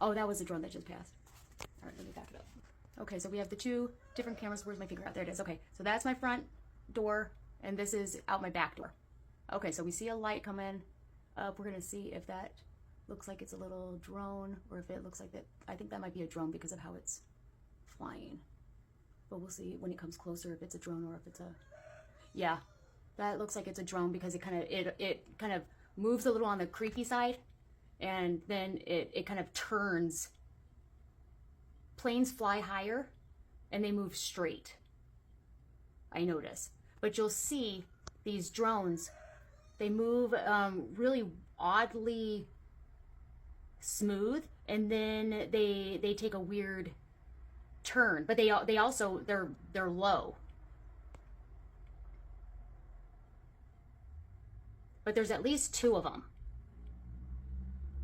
Oh, that was the drone that just passed. All right, let me back it up. Okay, so we have the two different cameras. Where's my finger at? There it is. Okay, so that's my front door, and this is out my back door. Okay, so we see a light come in up. We're gonna see if that looks like it's a little drone, or if it looks like that. I think that might be a drone because of how it's flying. But we'll see when it comes closer if it's a drone or if it's a, yeah, that looks like it's a drone because it kind of moves a little on the creepy side, and then it kind of turns. Planes fly higher and they move straight, I notice. But you'll see these drones, they move really oddly smooth, and then they take a weird turn, but they also they're low. But there's at least two of them,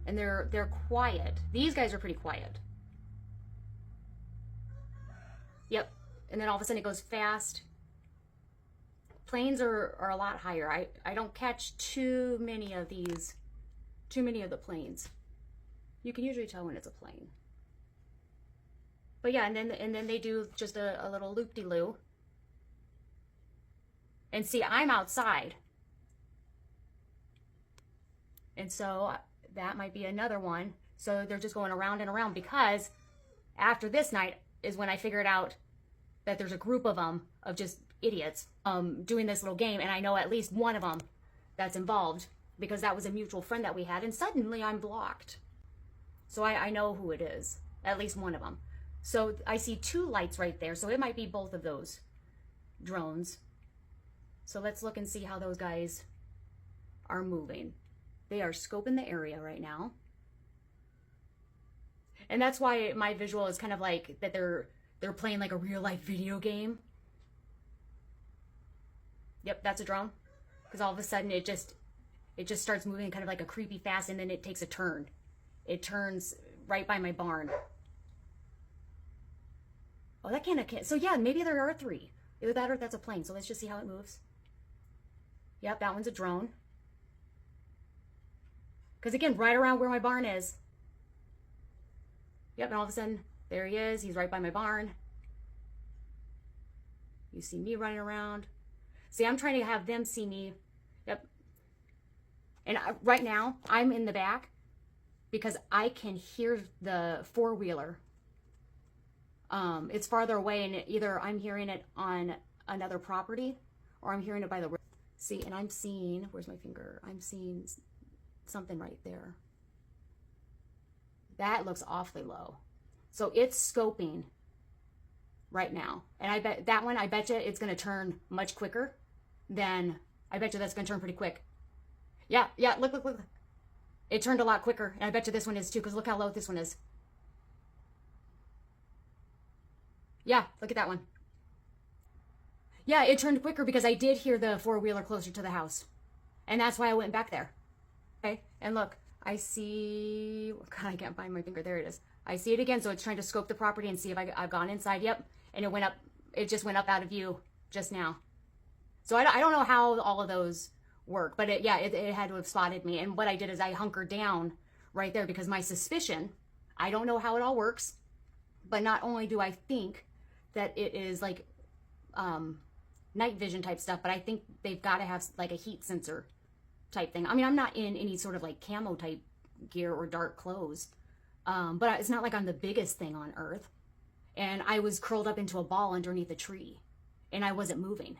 and they're quiet. These guys are pretty quiet. Yep, and then all of a sudden it goes fast. Planes are a lot higher. I don't catch too many of these, too many of the planes. You can usually tell when it's a plane. But yeah, and then they do just a little loop-de-loo. And see, I'm outside. And so that might be another one. So they're just going around and around, because after this night is when I figured out that there's a group of them, of just idiots, doing this little game, and I know at least one of them that's involved, because that was a mutual friend that we had, and suddenly I'm blocked. So I know who it is, at least one of them. So I see two lights right there, so it might be both of those drones. So let's look and see how those guys are moving. They are scoping the area right now. And that's why my visual is kind of like that they're playing like a real life video game. Yep, that's a drone. Because all of a sudden it just starts moving kind of like a creepy fast, and then it takes a turn. It turns right by my barn. Oh, that can't. So yeah, maybe there are three. Either that or that's a plane. So let's just see how it moves. Yep, that one's a drone. Because again, right around where my barn is. Yep, and all of a sudden, there he is. He's right by my barn. You see me running around. See, I'm trying to have them see me. Yep. And right now, I'm in the back because I can hear the four-wheeler. It's farther away, and either I'm hearing it on another property or I'm hearing it by the road. See, and I'm seeing, where's my finger? I'm seeing something right there. That looks awfully low. So it's scoping right now. And I bet that one, I bet you it's going to turn much quicker than, I bet you that's going to turn pretty quick. Yeah, look. It turned a lot quicker. And I bet you this one is too, because look how low this one is. Yeah, look at that one. Yeah, it turned quicker because I did hear the four-wheeler closer to the house. And that's why I went back there. Okay, and look. I see, God, I can't find my finger. There it is. I see it again. So it's trying to scope the property and see if I've gone inside. Yep. And it went up. It just went up out of view just now. So I don't know how all of those work, but it had to have spotted me. And what I did is I hunkered down right there because my suspicion, I don't know how it all works, but not only do I think that it is like night vision type stuff, but I think they've got to have like a heat sensor type thing. I mean, I'm not in any sort of like camo type gear or dark clothes, but it's not like I'm the biggest thing on earth. And I was curled up into a ball underneath a tree, and I wasn't moving,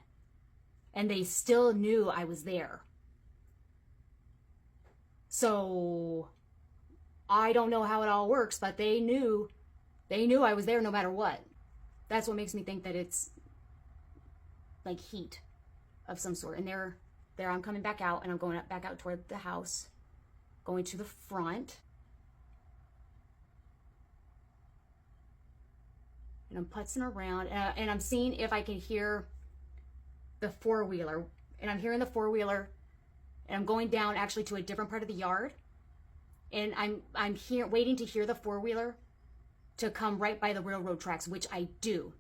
and they still knew I was there. So I don't know how it all works, but they knew I was there no matter what. That's what makes me think that it's like heat of some sort. And there I'm coming back out, and I'm going back out toward the house, going to the front. And I'm putzing around, and I'm seeing if I can hear the four-wheeler. And I'm hearing the four-wheeler, and I'm going down actually to a different part of the yard. And I'm here waiting to hear the four-wheeler to come right by the railroad tracks, which I do.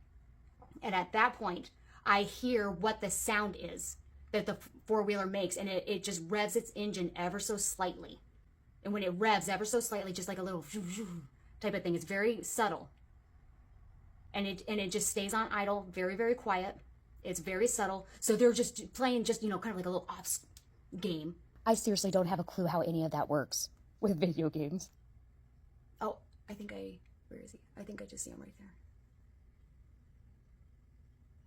And at that point, I hear what the sound is that the four-wheeler makes, and it just revs its engine ever so slightly. And when it revs ever so slightly, just like a little, type of thing. It's very subtle. And it just stays on idle, very, very quiet. It's very subtle. So they're just playing just, kind of like a little off game. I seriously don't have a clue how any of that works with video games. Oh, where is he? I think I just see him right there.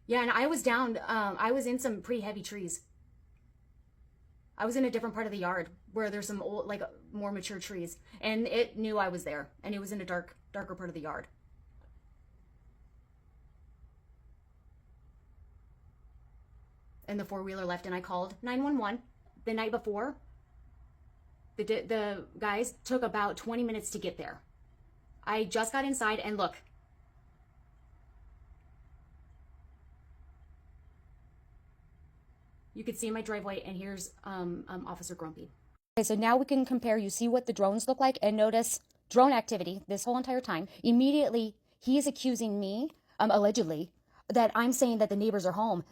Yeah, and I was down, I was in some pretty heavy trees. I was in a different part of the yard where there's some old, like more mature trees, and it knew I was there, and it was in a darker part of the yard. And the four-wheeler left, and I called 911 the night before. The guys took about 20 minutes to get there. I just got inside, and look. You could see in my driveway, and here's Officer Grumpy. Okay, so now we can compare. You see what the drones look like, and notice drone activity this whole entire time. Immediately, he is accusing me, allegedly, that I'm saying that the neighbors are home.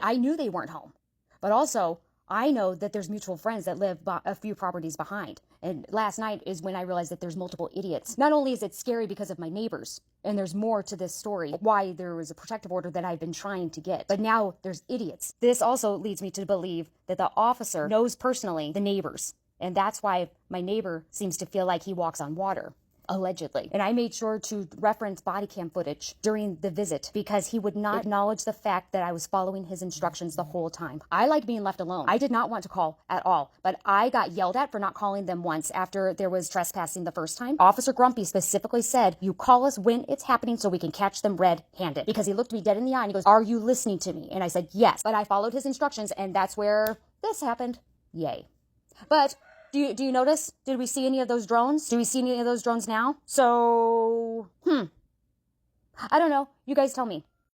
I knew they weren't home, but also I know that there's mutual friends that live a few properties behind. And last night is when I realized that there's multiple idiots. Not only is it scary because of my neighbors, and there's more to this story, why there was a protective order that I've been trying to get, but now there's idiots. This also leads me to believe that the officer knows personally the neighbors, and that's why my neighbor seems to feel like he walks on water. Allegedly. And I made sure to reference body cam footage during the visit because he would not acknowledge the fact that I was following his instructions the whole time. I like being left alone. I did not want to call at all, but I got yelled at for not calling them once after there was trespassing the first time. Officer Grumpy specifically said, you call us when it's happening so we can catch them red-handed. Because he looked me dead in the eye and he goes, are you listening to me? And I said, yes. But I followed his instructions, and that's where this happened. Yay. But do you notice? Did we see any of those drones? Do we see any of those drones now? So, I don't know. You guys tell me.